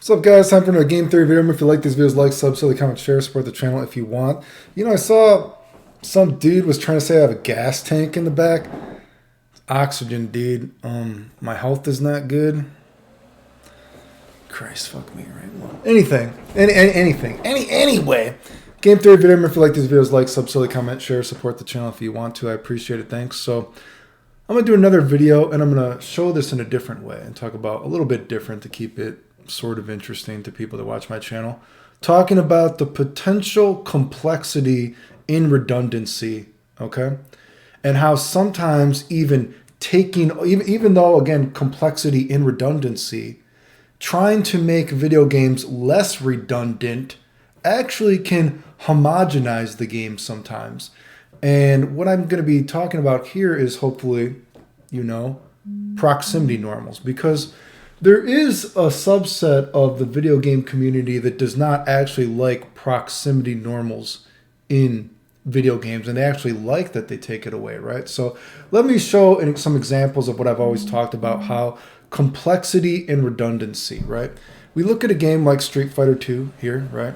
What's up, guys? Time for another game theory video. If you like these videos, like, sub, comment, share, support the channel if you want. You know, I saw some dude was trying to say I have a gas tank in the back. Oxygen, dude. My health is not good. Christ, fuck me, right? Well, anything. Anyway. Game theory video. If you like these videos, like, sub, comment, share, support the channel if you want to. I appreciate it. Thanks. So I'm going to do another video, and I'm going to show this in a different way and talk about a little bit different to keep it sort of interesting to people that watch my channel, talking about the potential complexity in redundancy, okay? And how sometimes even though, again, complexity in redundancy, trying to make video games less redundant actually can homogenize the game sometimes. And what I'm going to be talking about here is hopefully, you know, proximity normals, because there is a subset of the video game community that does not actually like proximity normals in video games, and they actually like that they take it away, right? So let me show some examples of what I've always talked about, how complexity and redundancy, right? We look at a game like Street Fighter 2 here, right?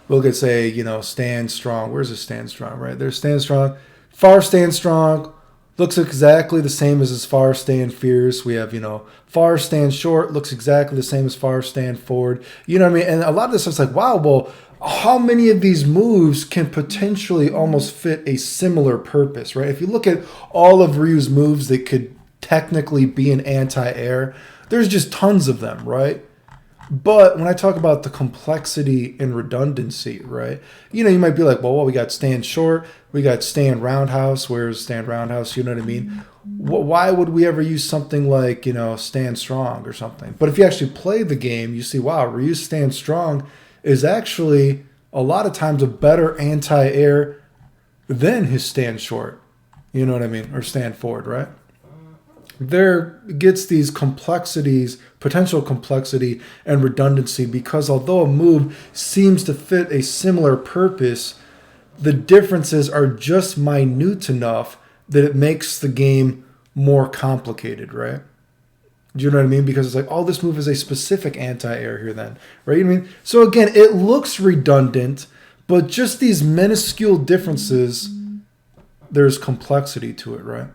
We'll get, say, you know, Stand Strong. Where's the Stand Strong, right? There's Stand Strong. Far Stand Strong looks exactly the same as Far Stand Fierce. We have, you know, Far Stand Short looks exactly the same as Far Stand Forward. You know what I mean? And a lot of this stuff's like, wow, well, how many of these moves can potentially almost fit a similar purpose, right? If you look at all of Ryu's moves that could technically be an anti-air, there's just tons of them, right? But when I talk about the complexity and redundancy, right? You know, you might be like, well, we got Stand Short, we got Stand Roundhouse. Where's Stand Roundhouse? You know what I mean? Why would we ever use something like, you know, Stand Strong or something? But if you actually play the game, you see, wow, Ryu's Stand Strong is actually a lot of times a better anti-air than his Stand Short. You know what I mean? Or Stand Forward, right? There gets these complexities, potential complexity and redundancy, because although a move seems to fit a similar purpose, the differences are just minute enough that it makes the game more complicated, right? Do you know what I mean? Because it's like, oh, this move is a specific anti-air here then, right? I mean, so again, it looks redundant, but just these minuscule differences, there's complexity to it, right?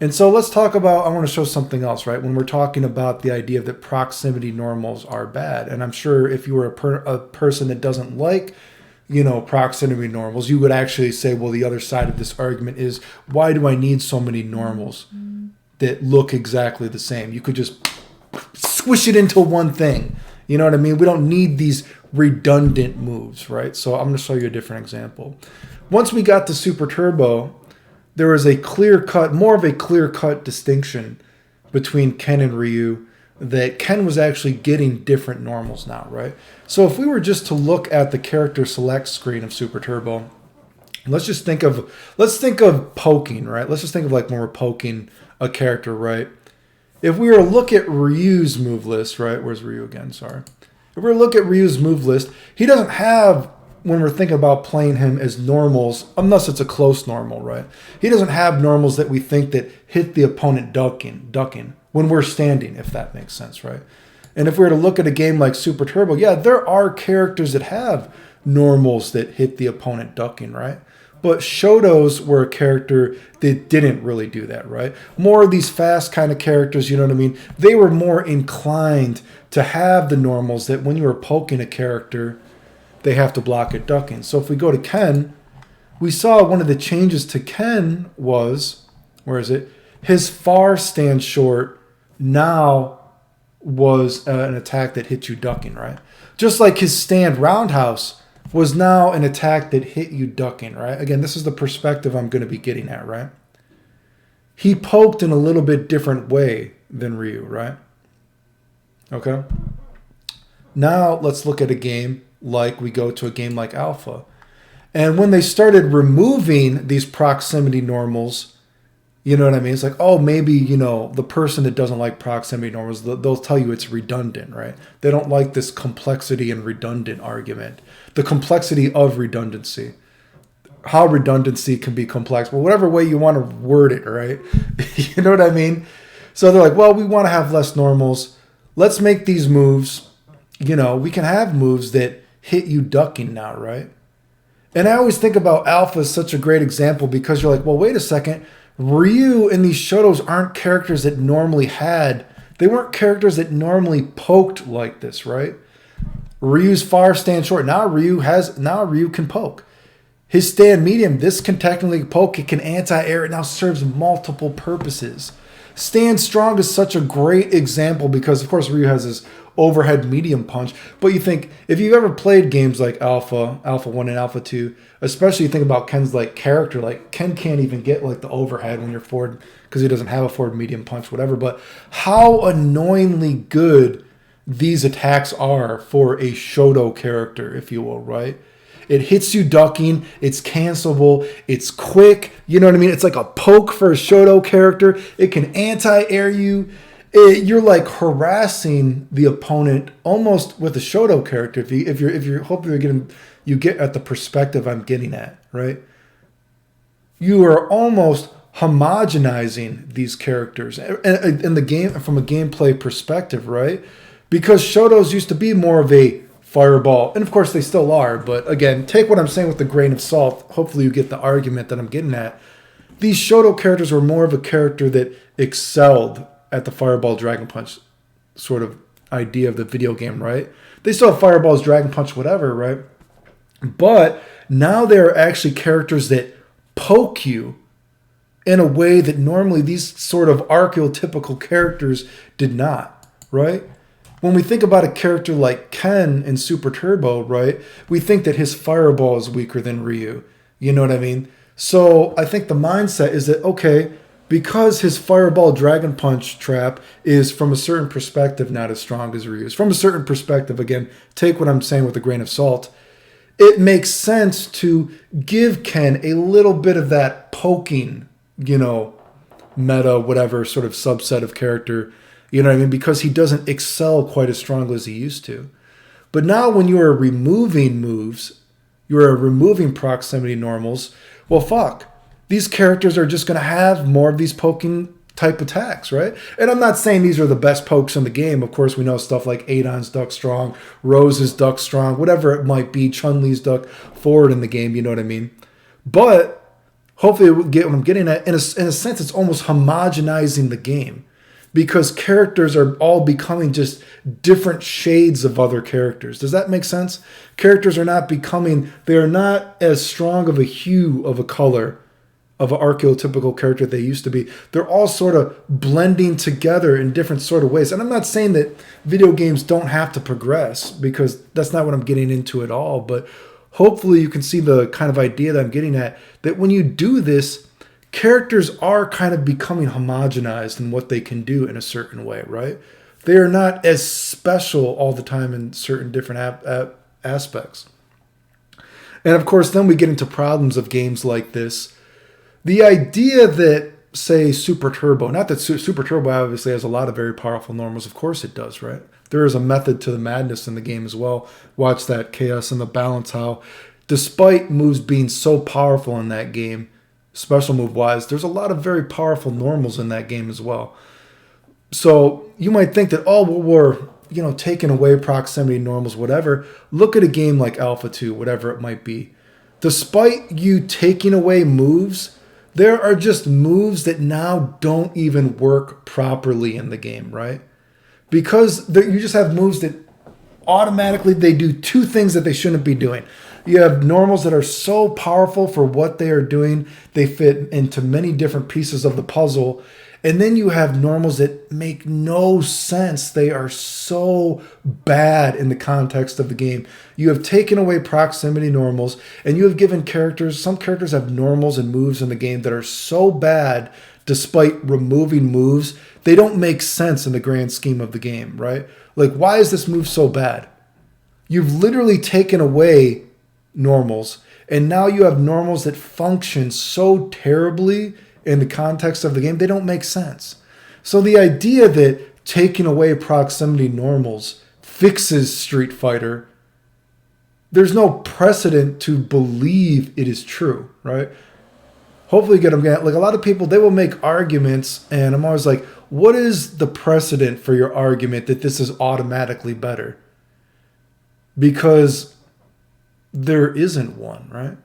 And so let's talk about, I want to show something else, right? When we're talking about the idea that proximity normals are bad. And I'm sure if you were a person that doesn't like, you know, proximity normals, you would actually say, well, the other side of this argument is, why do I need so many normals that look exactly the same? You could just squish it into one thing. You know what I mean? We don't need these redundant moves, right? So I'm going to show you a different example. Once we got to Super Turbo, there was a more of a clear-cut distinction between Ken and Ryu, that Ken was actually getting different normals now, right? So if we were just to look at the character select screen of Super Turbo, let's think of poking, right? Let's just think of like when we're poking a character, right? If we were to look at Ryu's move list, right? Where's Ryu again? Sorry. If we were to look at Ryu's move list, he doesn't have, when we're thinking about playing him as normals, unless it's a close normal, right? He doesn't have normals that we think that hit the opponent ducking when we're standing, if that makes sense, right? And if we were to look at a game like Super Turbo, yeah, there are characters that have normals that hit the opponent ducking, right? But Shotos were a character that didn't really do that, right? More of these fast kind of characters, you know what I mean? They were more inclined to have the normals that when you were poking a character, they have to block it ducking. So if we go to Ken, we saw one of the changes to Ken was, where is it? His far stand short now was an attack that hit you ducking, right? Just like his stand roundhouse was now an attack that hit you ducking, right? Again, this is the perspective I'm going to be getting at, right? He poked in a little bit different way than Ryu, right? Okay. Now let's look at a game like we go to a game like Alpha. And when they started removing these proximity normals, you know what I mean? It's like, oh, maybe, you know, the person that doesn't like proximity normals, they'll tell you it's redundant, right? They don't like this complexity and redundant argument. The complexity of redundancy. How redundancy can be complex. Well, whatever way you want to word it, right? You know what I mean? So they're like, well, we want to have less normals. let's make these moves, we can have moves that hit you ducking now, right? And I always think about Alpha as such a great example because you're like, well, wait a second. Ryu and these Shotos aren't characters that normally they weren't characters that normally poked like this, right? Ryu's fire stand short. Now Ryu can poke. His stand medium, this can technically poke. It can anti-air. It now serves multiple purposes. Stand strong is such a great example because, of course, Ryu has this overhead medium punch. But you think, if you've ever played games like Alpha 1 and Alpha 2, especially you think about Ken's character, Ken can't even get the overhead when you're forward because he doesn't have a forward medium punch, whatever. But how annoyingly good these attacks are for a Shoto character, if you will, right? It hits you ducking. It's cancelable. It's quick. You know what I mean? It's like a poke for a Shoto character. It can anti-air you. You're harassing the opponent almost with a Shoto character. If you're hoping you get at the perspective I'm getting at, right? You are almost homogenizing these characters in the game from a gameplay perspective, right? Because Shotos used to be more of a fireball, and of course they still are, but again, take what I'm saying with a grain of salt. Hopefully you get the argument that I'm getting at. These Shoto characters were more of a character that excelled at the fireball dragon punch sort of idea of the video game, right? They still have fireballs, dragon punch, whatever, right? But now they're actually characters that poke you in a way that normally these sort of archetypical characters did not, right? When we think about a character like Ken in Super Turbo, right, we think that his fireball is weaker than Ryu. You know what I mean? So I think the mindset is that, okay, because his fireball dragon punch trap is from a certain perspective not as strong as Ryu's, from a certain perspective, again, take what I'm saying with a grain of salt, it makes sense to give Ken a little bit of that poking, meta, whatever sort of subset of character. You know what I mean? Because he doesn't excel quite as strongly as he used to. But now when you are removing moves, you are removing proximity normals, well, fuck. These characters are just going to have more of these poking type attacks, right? And I'm not saying these are the best pokes in the game. Of course, we know stuff like Adon's duck strong, Rose's duck strong, whatever it might be, Chun-Li's duck forward in the game, you know what I mean? But hopefully we'll get what I'm getting at. In a sense, it's almost homogenizing the game. Because characters are all becoming just different shades of other characters. Does that make sense? Characters are not they are not as strong of a hue of a color of an archetypical character they used to be. They're all sort of blending together in different sort of ways. And I'm not saying that video games don't have to progress, because that's not what I'm getting into at all. But hopefully you can see the kind of idea that I'm getting at, that when you do this, characters are kind of becoming homogenized in what they can do in a certain way, right? They are not as special all the time in certain different aspects. And of course, then we get into problems of games like this. The idea that, say, Super Turbo, not that Super Turbo obviously has a lot of very powerful normals. Of course it does, right? There is a method to the madness in the game as well. Watch that chaos and the balance, how despite moves being so powerful in that game, special move wise, there's a lot of very powerful normals in that game as well. So you might think that, oh, well, we're taking away proximity normals, whatever. Look at a game like Alpha 2, whatever it might be. Despite you taking away moves, there are just moves that now don't even work properly in the game, right? Because you just have moves that automatically they do two things that they shouldn't be doing. You have normals that are so powerful for what they are doing, they fit into many different pieces of the puzzle. And then you have normals that make no sense. They are so bad in the context of the game. You have taken away proximity normals, and you have given some characters have normals and moves in the game that are so bad, despite removing moves, they don't make sense in the grand scheme of the game, right? Like, why is this move so bad? You've literally taken away normals, and now you have normals that function so terribly in the context of the game, they don't make sense. So the idea that taking away proximity normals fixes Street Fighter, there's no precedent to believe it is true, right? Hopefully you get them. Like, a lot of people, they will make arguments, and I'm always like, what is the precedent for your argument that this is automatically better? Because there isn't one, right?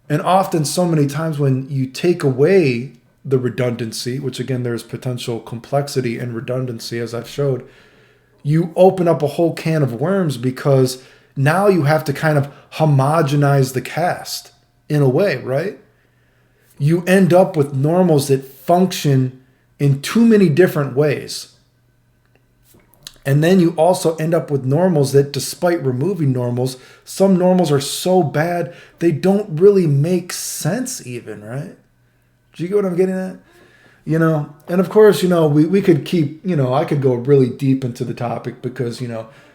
And often, so many times when you take away the redundancy, which again, there's potential complexity and redundancy, as I've showed, you open up a whole can of worms, because now you have to kind of homogenize the cast in a way, right? You end up with normals that function in too many different ways. And then you also end up with normals that, despite removing normals, some normals are so bad they don't really make sense even, right? Do you get what I'm getting at? And of course, we could keep, I could go really deep into the topic, because,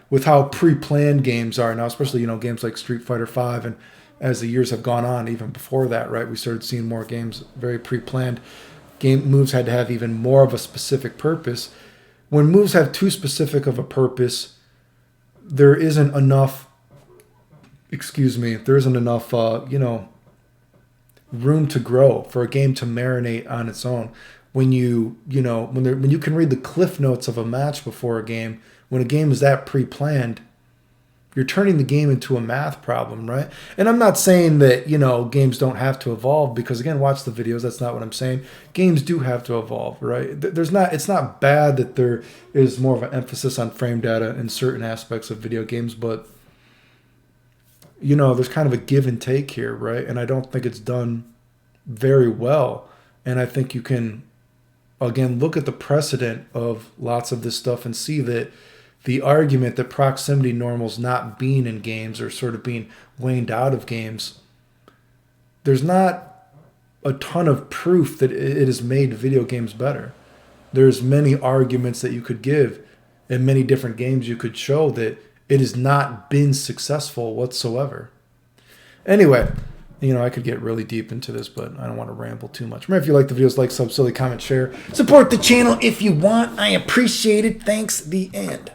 with how pre-planned games are now, especially, games like Street Fighter V, and as the years have gone on, even before that, right, we started seeing more games very pre-planned. Game moves had to have even more of a specific purpose. When moves have too specific of a purpose, there isn't enough, room to grow for a game to marinate on its own. When you can read the cliff notes of a match before a game, when a game is that pre-planned, you're turning the game into a math problem, right? And I'm not saying that, games don't have to evolve, because again, watch the videos. That's not what I'm saying. Games do have to evolve, right? It's not bad that there is more of an emphasis on frame data in certain aspects of video games, but there's kind of a give and take here, right? And I don't think it's done very well. And I think you can, again, look at the precedent of lots of this stuff and see that the argument that proximity normals not being in games, or sort of being waned out of games, there's not a ton of proof that it has made video games better. There's many arguments that you could give, and many different games you could show that it has not been successful whatsoever. Anyway, I could get really deep into this, but I don't want to ramble too much. Remember, if you like the videos, like, sub, silly, comment, share. Support the channel if you want. I appreciate it. Thanks. The end.